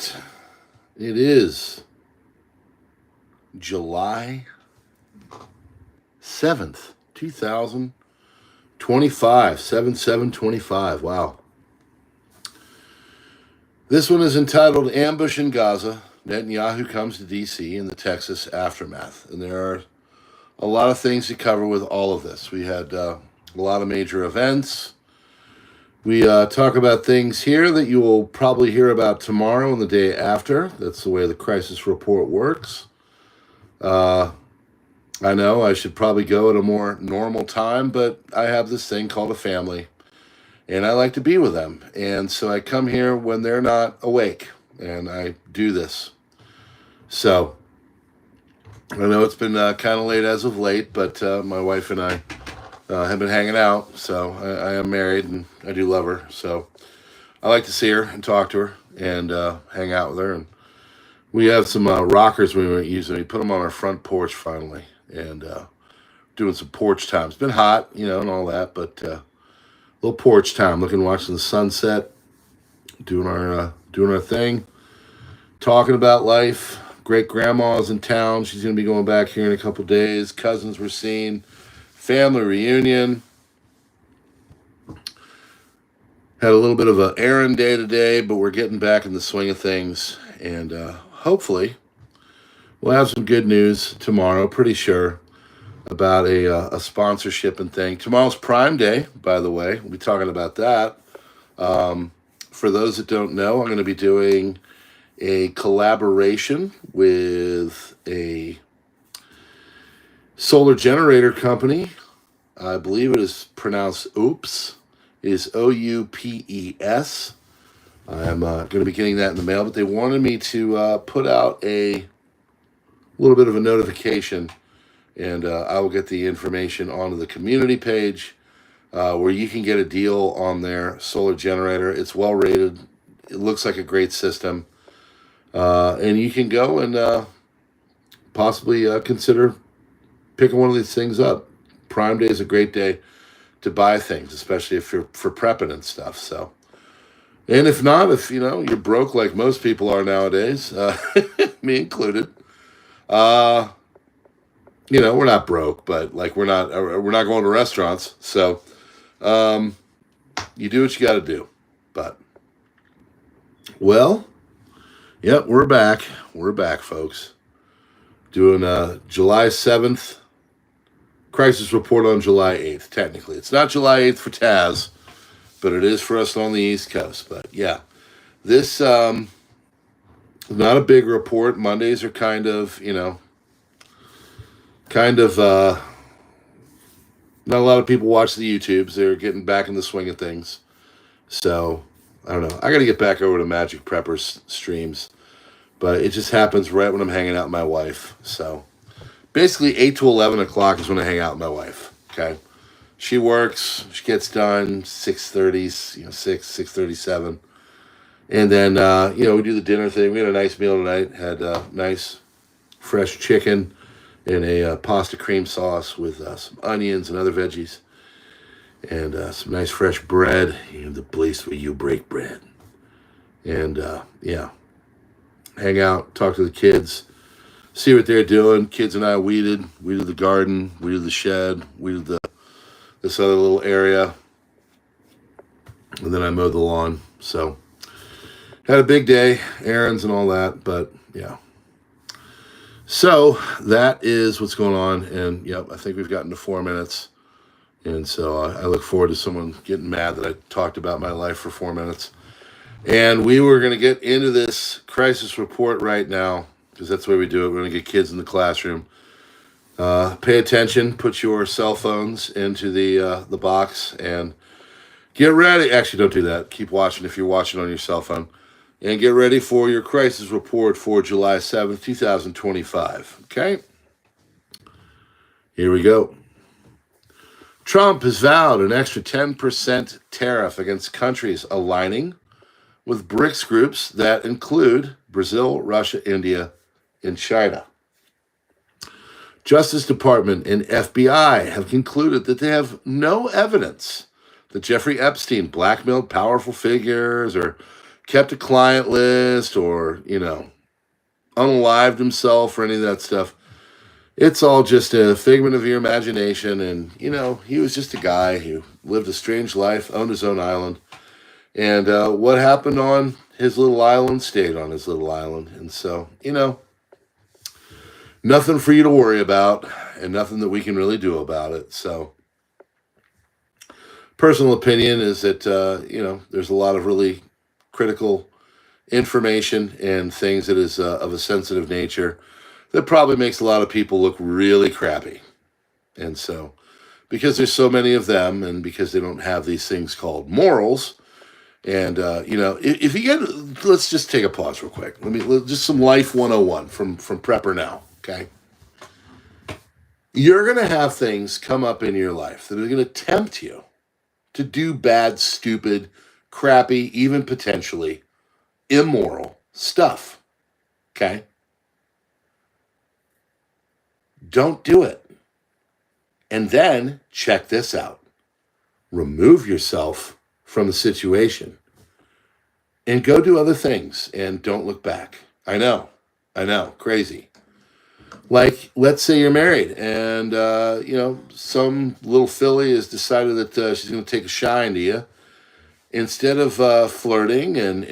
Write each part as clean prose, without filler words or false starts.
report. It is July 7th, 2025, 7/7/25. Wow. This one is entitled Ambush in Gaza. Netanyahu comes to D.C. in the Texas aftermath. And there are a lot of things to cover with all of this. We had a lot of major events. We talk about things here that you will probably hear about tomorrow and the day after. That's the way the crisis report works. I know I should probably go at a more normal time, but I have this thing called a family, and I like to be with them. And so I come here when they're not awake, and I do this. So I know it's been kind of late as of late, but my wife and I have been hanging out. So I am married, and I do love her. So I like to see her and talk to her and hang out with her. And we have some rockers we weren't using. We put them on our front porch finally, and doing some porch time. It's been hot, and all that, but little porch time, watching the sunset, doing our thing, talking about life. Great grandma's in town. She's gonna be going back here in a couple days. Cousins were seen. Family reunion. Had a little bit of an errand day today, but we're getting back in the swing of things, and hopefully we'll have some good news tomorrow. Pretty sure about a sponsorship and thing. Tomorrow's Prime Day, by the way. We'll be talking about that. For those that don't know, I'm going to be doing a collaboration with a solar generator company. I believe it is pronounced OOPS. It is OUPES. I'm going to be getting that in the mail, but they wanted me to put out a little bit of a notification, and I will get the information onto the community page where you can get a deal on their solar generator. It's well rated. It looks like a great system. And you can go and possibly consider picking one of these things up. Prime Day is a great day to buy things, especially if you're for prepping and stuff. So, and if not, if you're broke like most people are nowadays, me included. We're not broke, but we're not going to restaurants. So, you do what you got to do. But, well, yep, we're back. We're back, folks. Doing July 7th. Crisis report on July 8th, technically. It's not July 8th for Taz, but it is for us on the East Coast. But, yeah, this is not a big report. Mondays are kind of not a lot of people watch the YouTubes. They're getting back in the swing of things. So, I don't know. I got to get back over to Magic Prepper's streams. But it just happens right when I'm hanging out with my wife. So, basically 8 to 11 o'clock is when I hang out with my wife. Okay? She works. She gets done 6:30, 6:37. And then, we do the dinner thing. We had a nice meal tonight. Had nice, fresh chicken and a pasta cream sauce with some onions and other veggies. And some nice fresh bread. The place where you break bread. And, hang out, talk to the kids, see what they're doing. Kids and I weeded the garden, weeded the shed, weeded this other little area, and then I mowed the lawn. So, had a big day, errands and all that, but yeah. So, that is what's going on, and yep, I think we've gotten to 4 minutes. And so I look forward to someone getting mad that I talked about my life for 4 minutes. And we were going to get into this crisis report right now, because that's the way we do it. We're going to get kids in the classroom. Pay attention. Put your cell phones into the box and get ready. Actually, don't do that. Keep watching if you're watching on your cell phone. And get ready for your crisis report for July 7th, 2025. Okay? Here we go. Trump has vowed an extra 10% tariff against countries aligning with BRICS groups that include Brazil, Russia, India, and China. Justice Department and FBI have concluded that they have no evidence that Jeffrey Epstein blackmailed powerful figures or kept a client list or, unalived himself or any of that stuff. It's all just a figment of your imagination. And, he was just a guy who lived a strange life, owned his own island. And what happened on his little island stayed on his little island. And so, nothing for you to worry about and nothing that we can really do about it. So, personal opinion is that, there's a lot of really critical information and things that is of a sensitive nature that probably makes a lot of people look really crappy. And so, because there's so many of them and because they don't have these things called morals, and, if you get, let's just take a pause real quick. Just some life 101 from PrepperNow, okay? You're going to have things come up in your life that are going to tempt you to do bad, stupid, crappy, even potentially immoral stuff, okay? Don't do it. And then, check this out. Remove yourself from the situation and go do other things and don't look back. I know, crazy. Like, let's say you're married and, some little filly has decided that she's going to take a shine to you. Instead of flirting and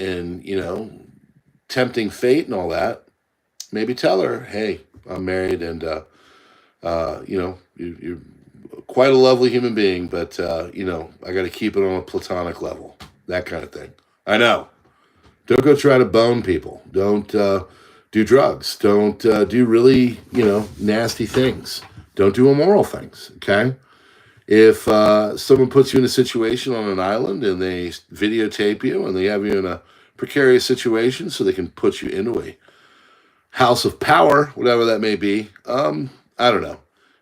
tempting fate and all that, maybe tell her, hey, I'm married and, you're quite a lovely human being, but, I got to keep it on a platonic level, that kind of thing. I know. Don't go try to bone people. Don't do drugs. Don't do really, nasty things. Don't do immoral things, okay? If someone puts you in a situation on an island and they videotape you and they have you in a precarious situation so they can put you into a house of power, whatever that may be, I don't know.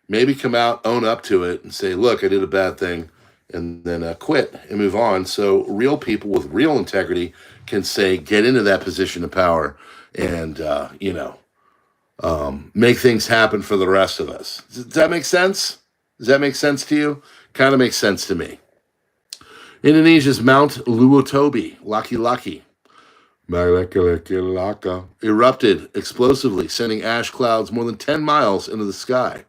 Maybe come out, own up to it, and say, look, I did a bad thing, and then quit and move on. So real people with real integrity can say, get into that position of power and, make things happen for the rest of us. Does that make sense? Does that make sense to you? Kind of makes sense to me. Indonesia's Mount Luotobi, Laki-Laki, erupted explosively, sending ash clouds more than 10 miles into the sky.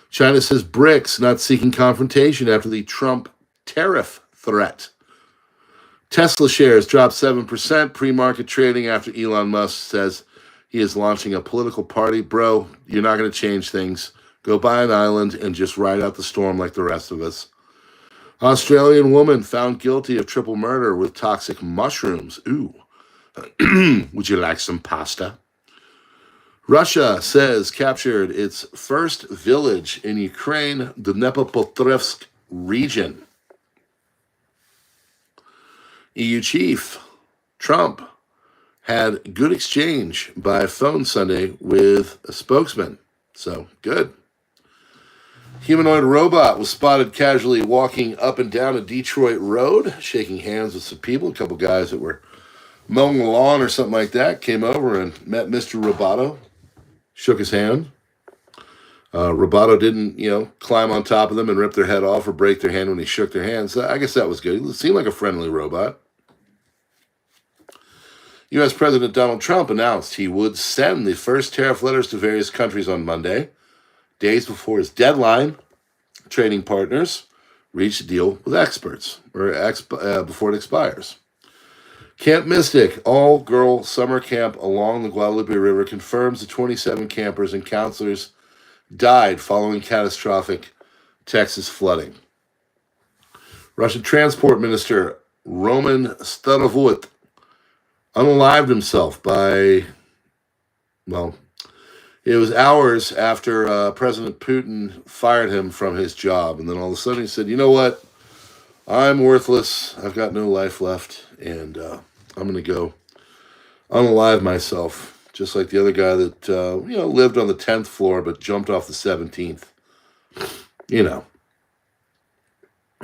China says BRICS not seeking confrontation after the Trump tariff threat. Tesla shares dropped 7% pre-market trading after Elon Musk says he is launching a political party. Bro, you're not going to change things. Go buy an island and just ride out the storm like the rest of us. Australian woman found guilty of triple murder with toxic mushrooms. Ooh. Would you like some pasta? Russia says captured its first village in Ukraine, the Dnepropetrovsk region. EU chief Trump had good exchange by phone Sunday with a spokesman. So, good. Humanoid robot was spotted casually walking up and down a Detroit road, shaking hands with some people, a couple guys that were mowing the lawn or something like that, came over and met Mr. Roboto, shook his hand. Roboto didn't, climb on top of them and rip their head off or break their hand when he shook their hands. So I guess that was good. It seemed like a friendly robot. U.S. President Donald Trump announced he would send the first tariff letters to various countries on Monday, days before his deadline. Trading partners reached a deal with experts before it expires. Camp Mystic, all-girl summer camp along the Guadalupe River, confirms the 27 campers and counselors died following catastrophic Texas flooding. Russian Transport Minister Roman Starovut unalived himself by, it was hours after President Putin fired him from his job. And then all of a sudden he said, you know what? I'm worthless. I've got no life left. And I'm going to go unalive myself, just like the other guy that, lived on the 10th floor but jumped off the 17th.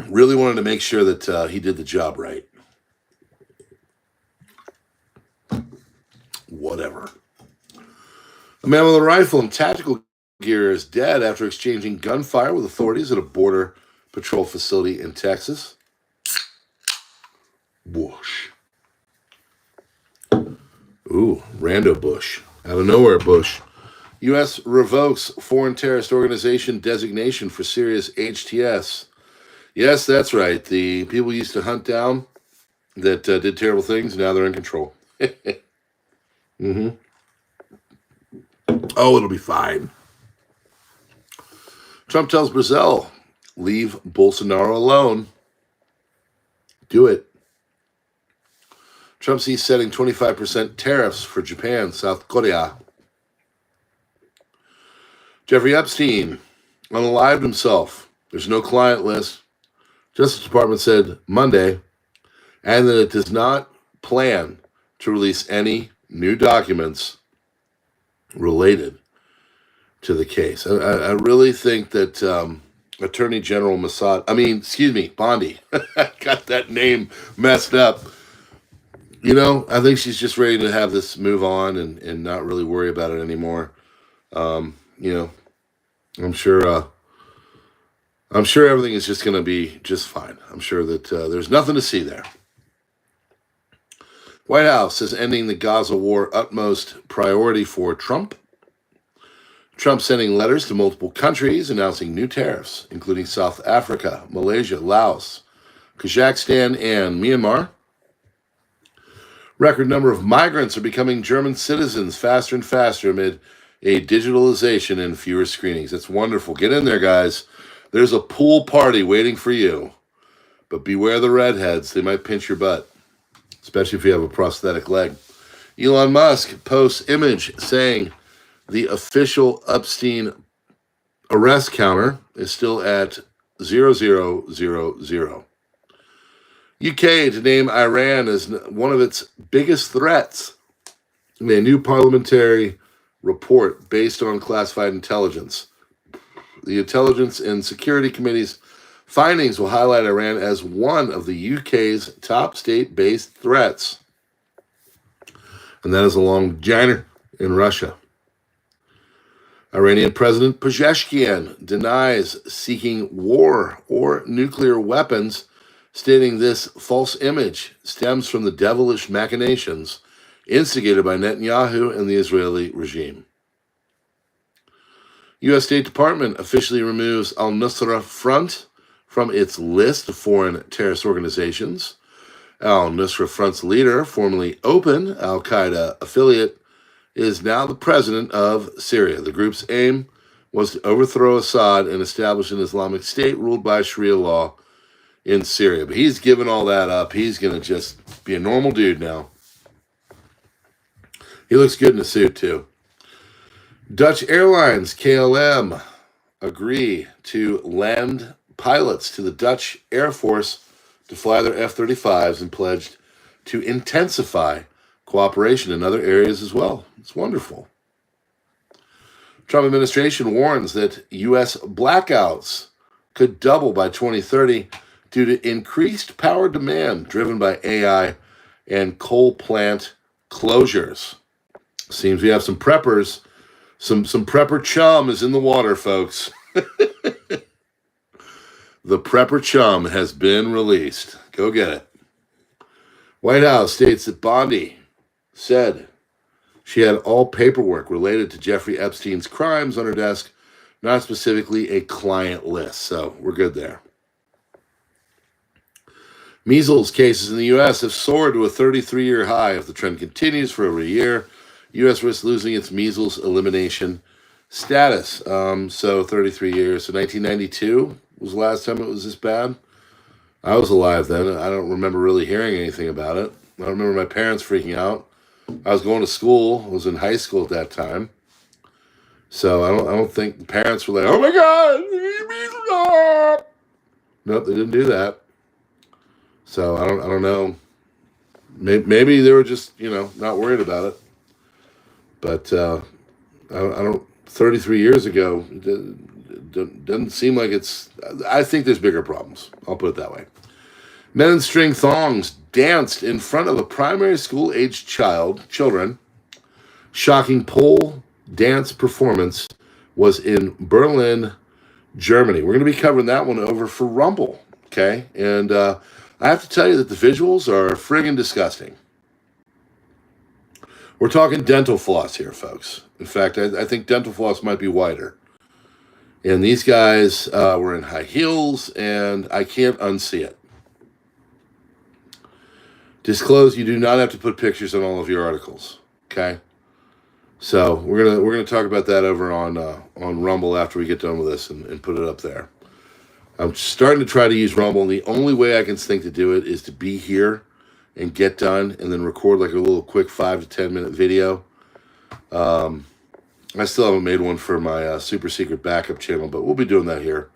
Really wanted to make sure that he did the job right. Whatever. A man with a rifle and tactical gear is dead after exchanging gunfire with authorities at a border patrol facility in Texas. Whoosh. Ooh, Rando Bush. Out of nowhere, Bush. U.S. revokes foreign terrorist organization designation for Syria's HTS. Yes, that's right. The people used to hunt down that did terrible things. Now they're in control. Mm-hmm. Oh, it'll be fine. Trump tells Brazil, leave Bolsonaro alone. Do it. Trump sees setting 25% tariffs for Japan, South Korea. Jeffrey Epstein unalived himself. There's no client list. Justice Department said Monday, and that it does not plan to release any new documents related to the case. I really think that Attorney General Bondi, got that name messed up. You know, I think she's just ready to have this move on and not really worry about it anymore. You know, I'm sure everything is just going to be just fine. I'm sure that there's nothing to see there. White House says ending the Gaza war utmost priority for Trump. Trump sending letters to multiple countries announcing new tariffs, including South Africa, Malaysia, Laos, Kazakhstan, and Myanmar. Record number of migrants are becoming German citizens faster and faster amid a digitalization and fewer screenings. That's wonderful. Get in there, guys. There's a pool party waiting for you. But beware the redheads. They might pinch your butt, especially if you have a prosthetic leg. Elon Musk posts image saying the official Epstein arrest counter is still at 0000. UK to name Iran as one of its biggest threats in a new parliamentary report based on classified intelligence. The Intelligence and Security Committee's findings will highlight Iran as one of the UK's top state-based threats. And that is along China in Russia. Iranian President Pezeshkian denies seeking war or nuclear weapons, stating this false image stems from the devilish machinations instigated by Netanyahu and the Israeli regime. U.S. State Department officially removes al-Nusra Front from its list of foreign terrorist organizations. Al-Nusra Front's leader, formerly Open al-Qaeda affiliate, is now the president of Syria. The group's aim was to overthrow Assad and establish an Islamic State ruled by Sharia law in Syria. But he's given all that up. He's going to just be a normal dude now. He looks good in a suit, too. Dutch Airlines, KLM, agree to lend pilots to the Dutch Air Force to fly their F-35s and pledged to intensify cooperation in other areas as well. It's wonderful. Trump administration warns that U.S. blackouts could double by 2030 due to increased power demand driven by AI and coal plant closures. Seems we have some preppers. Some prepper chum is in the water, folks. The prepper chum has been released. Go get it. White House states that Bondi said she had all paperwork related to Jeffrey Epstein's crimes on her desk, not specifically a client list. So we're good there. Measles cases in the U.S. have soared to a 33-year high. If the trend continues for over a year, U.S. risks losing its measles elimination status. So 33 years. So 1992 was the last time it was this bad. I was alive then. I don't remember really hearing anything about it. I don't remember my parents freaking out. I was going to school. I was in high school at that time. So I don't think the parents were like, "Oh my God, measles!" Nope, they didn't do that. So I don't know. Maybe they were just not worried about it. But I don't. 33 years ago, it doesn't seem like it's. I think there's bigger problems. I'll put it that way. Men in string thongs danced in front of a primary school-aged children. Shocking pole dance performance was in Berlin, Germany. We're going to be covering that one over for Rumble, okay? And I have to tell you that the visuals are friggin' disgusting. We're talking dental floss here, folks. In fact, I think dental floss might be whiter. And these guys were in high heels, and I can't unsee it. Disclose you do not have to put pictures on all of your articles, okay? So we're gonna talk about that over on Rumble after we get done with this and put it up there. I'm starting to try to use Rumble, and the only way I can think to do it is to be here and get done, and then record like a little quick 5 to 10 minute video. I still haven't made one for my super secret backup channel, but we'll be doing that here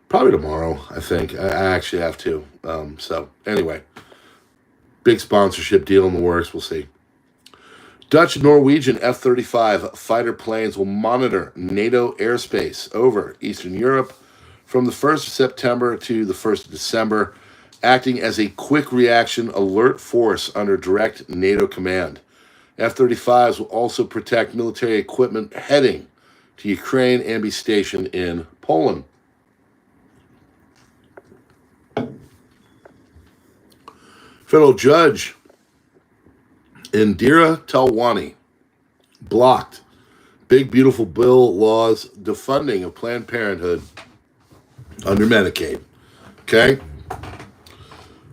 probably tomorrow. I think I actually have to. So anyway, big sponsorship deal in the works. We'll see. Dutch Norwegian F-35 fighter planes will monitor NATO airspace over Eastern Europe from the 1st of September to the 1st of December, acting as a quick reaction alert force under direct NATO command. F-35s will also protect military equipment heading to Ukraine and be stationed in Poland. Federal judge Indira Talwani blocked big beautiful bill laws defunding of Planned Parenthood under Medicaid. Okay?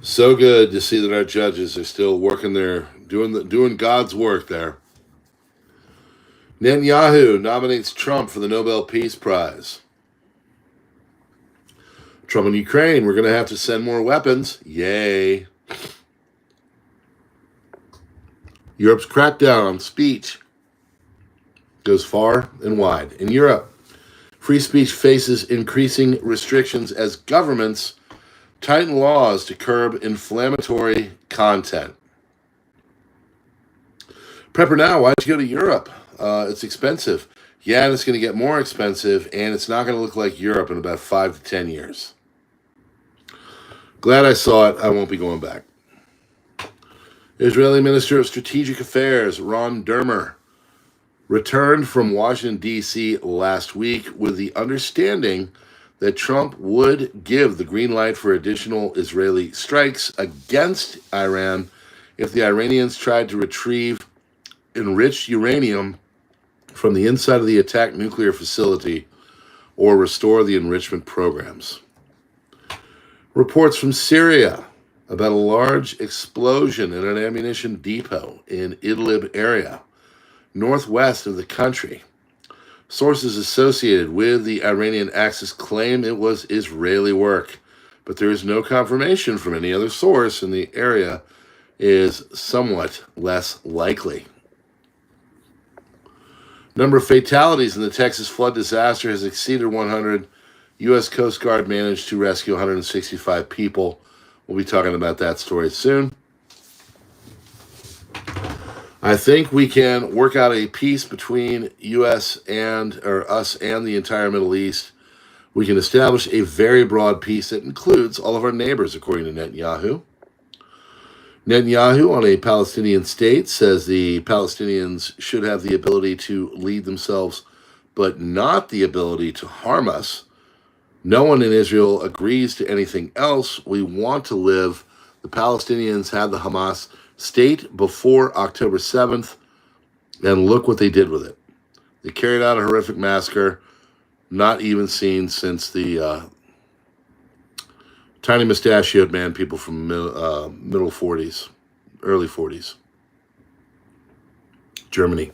So good to see that our judges are still working there, doing God's work there. Netanyahu nominates Trump for the Nobel Peace Prize. Trump and Ukraine, we're going to have to send more weapons. Yay. Europe's crackdown on speech goes far and wide. In Europe, free speech faces increasing restrictions as governments tighten laws to curb inflammatory content. PrepperNow, why'd you go to Europe? It's expensive. Yeah, and it's going to get more expensive, and it's not going to look like Europe in about 5 to 10 years. Glad I saw it. I won't be going back. Israeli Minister of Strategic Affairs, Ron Dermer, returned from Washington, D.C. last week with the understanding that Trump would give the green light for additional Israeli strikes against Iran if the Iranians tried to retrieve enriched uranium from the inside of the attacked nuclear facility or restore the enrichment programs. Reports from Syria about a large explosion in an ammunition depot in Idlib area, northwest of the country. Sources associated with the Iranian Axis claim it was Israeli work, but there is no confirmation from any other source, and the area is somewhat less likely. Number of fatalities in the Texas flood disaster has exceeded 100. U.S. Coast Guard managed to rescue 165 people. We'll be talking about that story soon. I think we can work out a peace between us and the entire Middle East. We can establish a very broad peace that includes all of our neighbors, according to Netanyahu. Netanyahu, on a Palestinian state, says the Palestinians should have the ability to lead themselves, but not the ability to harm us. No one in Israel agrees to anything else. We want to live. The Palestinians had the Hamas state before October 7th, and look what they did with it. They carried out a horrific massacre, not even seen since the tiny mustachioed man people from middle 40s, early 40s, Germany.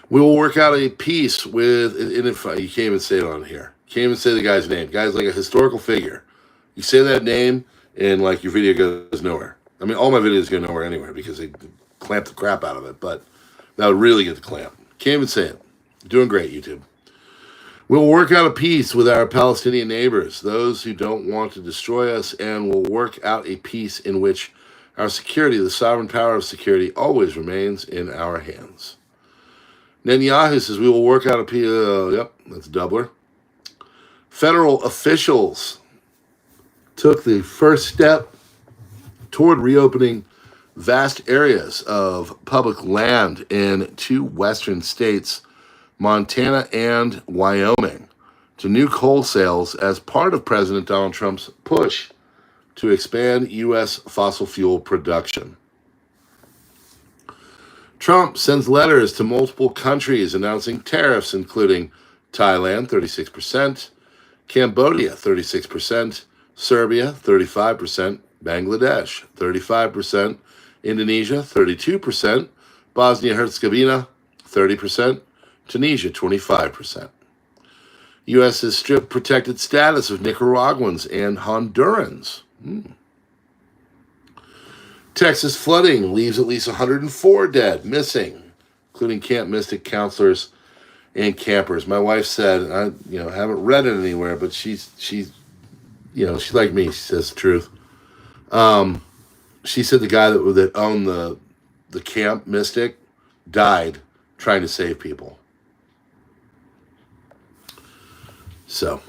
We will work out a peace with, and if you can't even say it on here. Can't even say the guy's name. Guy's like a historical figure. You say that name, and like your video goes nowhere. I mean, all my videos go nowhere anyway because they clamp the crap out of it. But that would really get the clamp. Can't even say it. Doing great, YouTube. We'll work out a peace with our Palestinian neighbors, those who don't want to destroy us, and we'll work out a peace in which our security, the sovereign power of security, always remains in our hands. Netanyahu says we will work out a peace. Yep, that's a doubler. Federal officials took the first step toward reopening vast areas of public land in 2 western states, Montana and Wyoming, to new coal sales as part of President Donald Trump's push to expand U.S. fossil fuel production. Trump sends letters to multiple countries announcing tariffs, including Thailand, 36%, Cambodia, 36%, Serbia, 35%, Bangladesh, 35%, Indonesia, 32%, Bosnia-Herzegovina, 30%, Tunisia, 25%. U.S. has stripped protected status of Nicaraguans and Hondurans. Texas flooding leaves at least 104 dead, missing, including Camp Mystic counselors and campers. My wife said, I haven't read it anywhere, but she's like me. She says the truth. She said the guy that owned the Camp Mystic died trying to save people. So,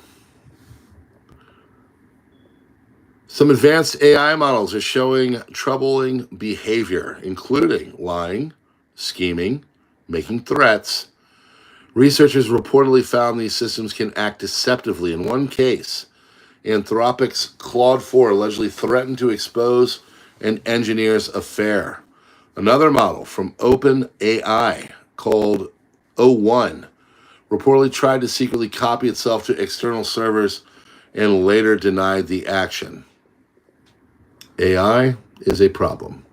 some advanced AI models are showing troubling behavior, including lying, scheming, making threats. Researchers reportedly found these systems can act deceptively. In one case, Anthropic's Claude 4 allegedly threatened to expose an engineer's affair. Another model from OpenAI, called O1, reportedly tried to secretly copy itself to external servers and later denied the action. AI is a problem.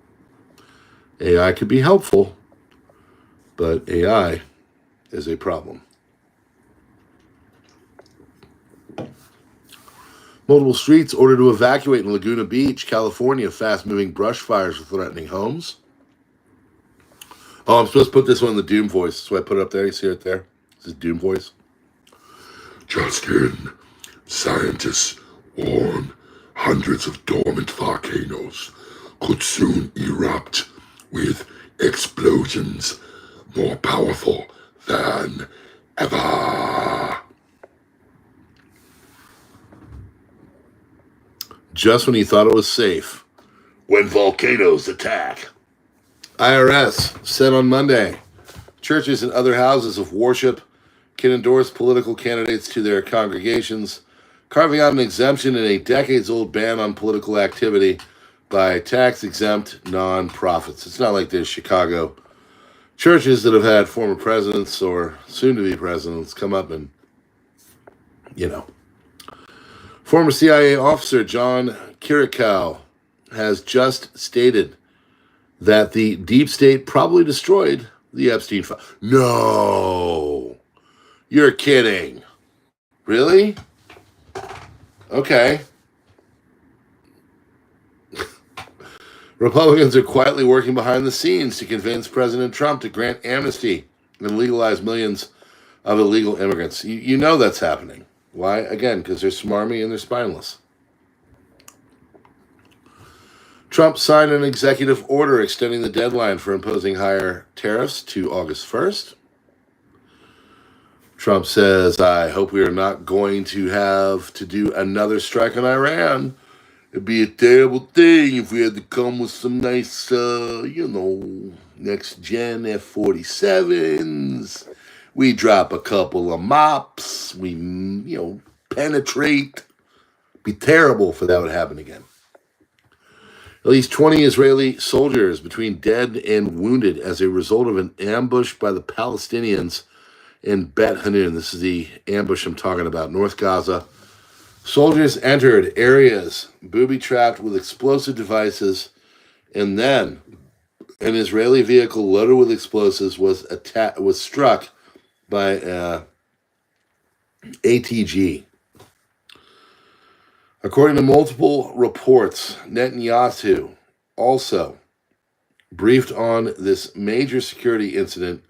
AI could be helpful, but AI is a problem. Multiple streets ordered to evacuate in Laguna Beach, California. Fast-moving brush fires are threatening homes. Oh, I'm supposed to put this one in the Doom voice, so I put it up there. You see it there? This is Doom voice. Justin, scientists warn hundreds of dormant volcanoes could soon erupt with explosions more powerful than ever. Just when you thought it was safe, when volcanoes attack. IRS said on Monday, churches and other houses of worship can endorse political candidates to their congregations, carving out an exemption in a decades-old ban on political activity by tax-exempt nonprofits. It's not like there's Chicago churches that have had former presidents or soon-to-be presidents come up and, Former CIA officer John Kirikow has just stated that the deep state probably destroyed the Epstein file. No! You're kidding. Really? Okay. Republicans are quietly working behind the scenes to convince President Trump to grant amnesty and legalize millions of illegal immigrants. You know that's happening. Why? Again, because they're smarmy and they're spineless. Trump signed an executive order extending the deadline for imposing higher tariffs to August 1st. Trump says, I hope we are not going to have to do another strike on Iran. It'd be a terrible thing if we had to come with some nice, next-gen F-47s. We drop a couple of mops. We, penetrate. Be terrible if that would happen again. At least 20 Israeli soldiers between dead and wounded as a result of an ambush by the Palestinians in Bet Hanun. This is the ambush I'm talking about, North Gaza. Soldiers entered areas booby-trapped with explosive devices, and then an Israeli vehicle loaded with explosives was struck by ATG. According to multiple reports, Netanyahu also briefed on this major security incident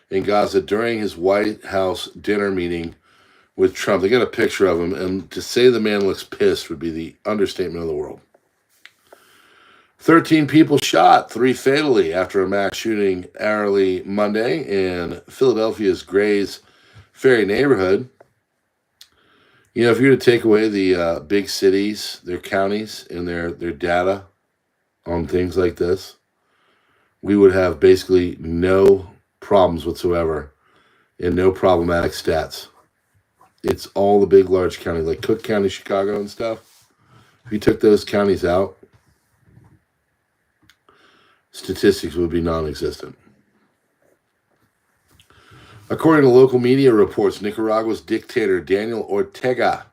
in Gaza during his White House dinner meeting with Trump. They got a picture of him, and to say the man looks pissed would be the understatement of the world. 13 people shot, 3 fatally, after a mass shooting early Monday in Philadelphia's Grays Ferry neighborhood. If you were to take away the big cities, their counties, and their data on things like this, we would have basically no problems whatsoever and no problematic stats. It's all the big, large counties, like Cook County, Chicago, and stuff. If you took those counties out, statistics would be non-existent. According to local media reports, Nicaragua's dictator Daniel Ortega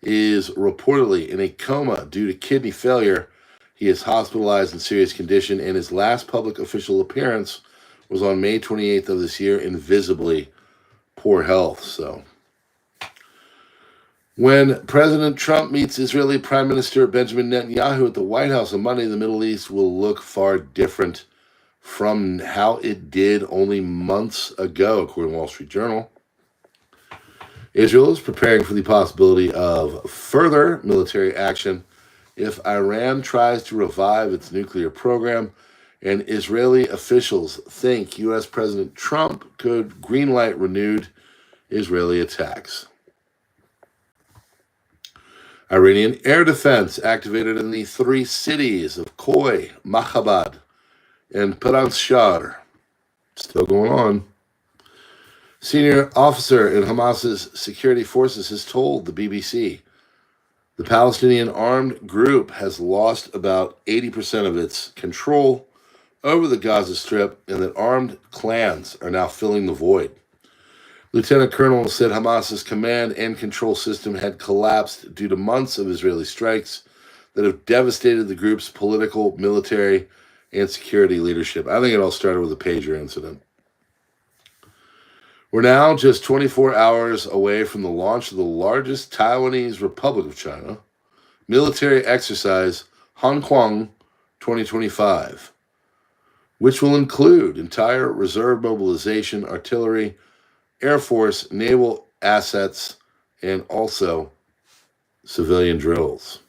is reportedly in a coma due to kidney failure. He is hospitalized in serious condition, and his last public official appearance was on May 28th of this year in visibly poor health. So, when President Trump meets Israeli Prime Minister Benjamin Netanyahu at the White House on Monday, the Middle East will look far different from how it did only months ago, according to Wall Street Journal. Israel is preparing for the possibility of further military action if Iran tries to revive its nuclear program, and Israeli officials think U.S. President Trump could greenlight renewed Israeli attacks. Iranian air defense activated in the three cities of Khoi, Machabad, and Paranshar. Still going on. Senior officer in Hamas's security forces has told the BBC the Palestinian armed group has lost about 80% of its control over the Gaza Strip and that armed clans are now filling the void. Lieutenant Colonel said Hamas's command and control system had collapsed due to months of Israeli strikes that have devastated the group's political, military, and security leadership. I think it all started with a pager incident. We're now just 24 hours away from the launch of the largest Taiwanese Republic of China military exercise, Hongkong 2025, which will include entire reserve mobilization, artillery, Air Force, naval assets, and also civilian drills.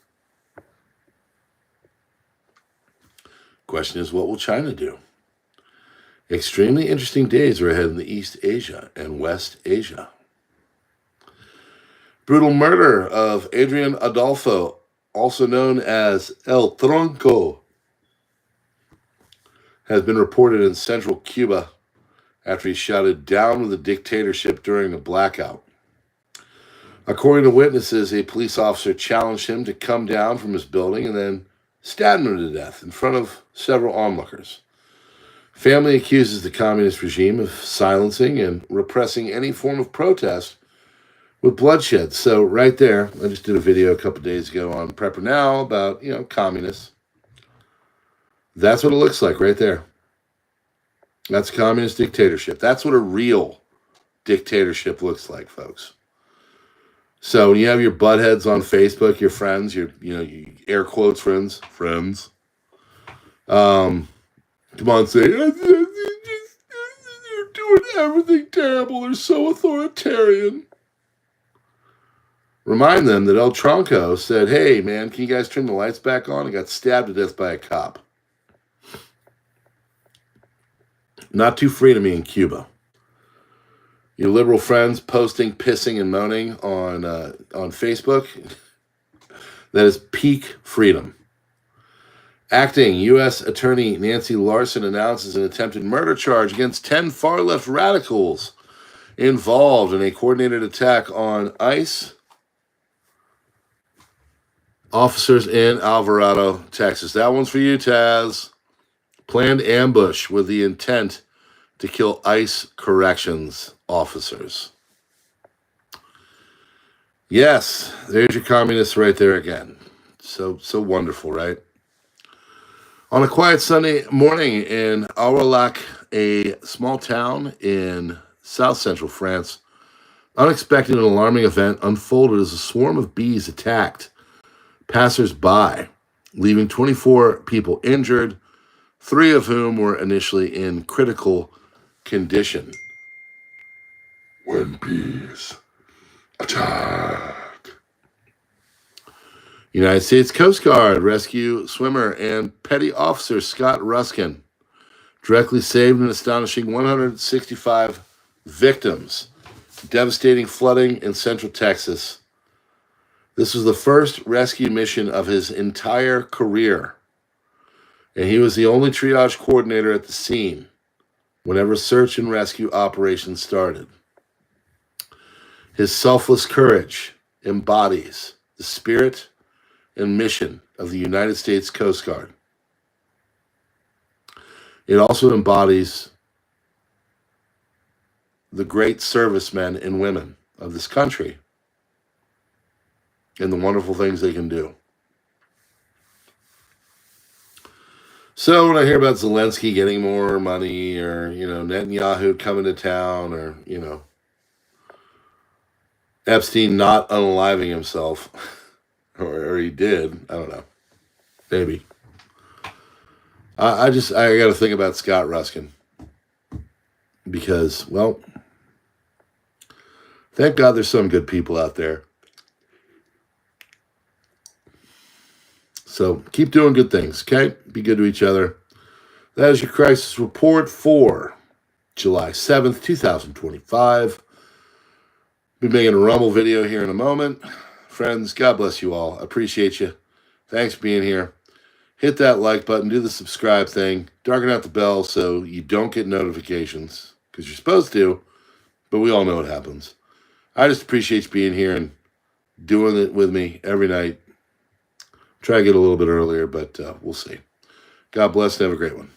Question is, what will China do? Extremely interesting days are ahead in the East Asia and West Asia. Brutal murder of Adrian Adolfo, also known as El Tronco, has been reported in central Cuba after he shouted down with the dictatorship during a blackout. According to witnesses, a police officer challenged him to come down from his building and then stabbed him to death in front of several onlookers. Family accuses the communist regime of silencing and repressing any form of protest with bloodshed. So right there, I just did a video a couple days ago on PrepperNow about, communists. That's what it looks like right there. That's communist dictatorship. That's what a real dictatorship looks like, folks. So when you have your buttheads on Facebook, your friends, your air quotes friends, come on, say, they're doing everything terrible. They're so authoritarian. Remind them that El Tronco said, hey, man, can you guys turn the lights back on? I got stabbed to death by a cop. Not too free to me in Cuba. Your liberal friends posting, pissing, and moaning on Facebook, that is peak freedom. Acting U.S. Attorney Nancy Larson announces an attempted murder charge against 10 far-left radicals involved in a coordinated attack on ICE officers in Alvarado, Texas. That one's for you, Taz. Planned ambush with the intent to kill ICE corrections officers. Yes, there's your communists right there again. So wonderful, right? On a quiet Sunday morning in Aurillac, a small town in south central France, unexpected and alarming event unfolded as a swarm of bees attacked passers-by, leaving 24 people injured, 3 of whom were initially in critical condition. When bees attack. United States Coast Guard rescue swimmer and petty officer Scott Ruskin directly saved an astonishing 165 victims. Devastating flooding in central Texas. This was the first rescue mission of his entire career, and he was the only triage coordinator at the scene whenever search and rescue operations started. His selfless courage embodies the spirit and mission of the United States Coast Guard. It also embodies the great servicemen and women of this country and the wonderful things they can do. So when I hear about Zelensky getting more money, or, Netanyahu coming to town, or, Epstein not unaliving himself, or he did, I don't know, maybe. I got to think about Scott Ruskin, because, well, thank God there's some good people out there. So keep doing good things, okay? Be good to each other. That is your crisis report for July 7th, 2025. Be making a Rumble video here in a moment. Friends, God bless you all. I appreciate you. Thanks for being here. Hit that like button. Do the subscribe thing. Darken out the bell so you don't get notifications, because you're supposed to, but we all know what happens. I just appreciate you being here and doing it with me every night. Try to get a little bit earlier, but we'll see. God bless and have a great one.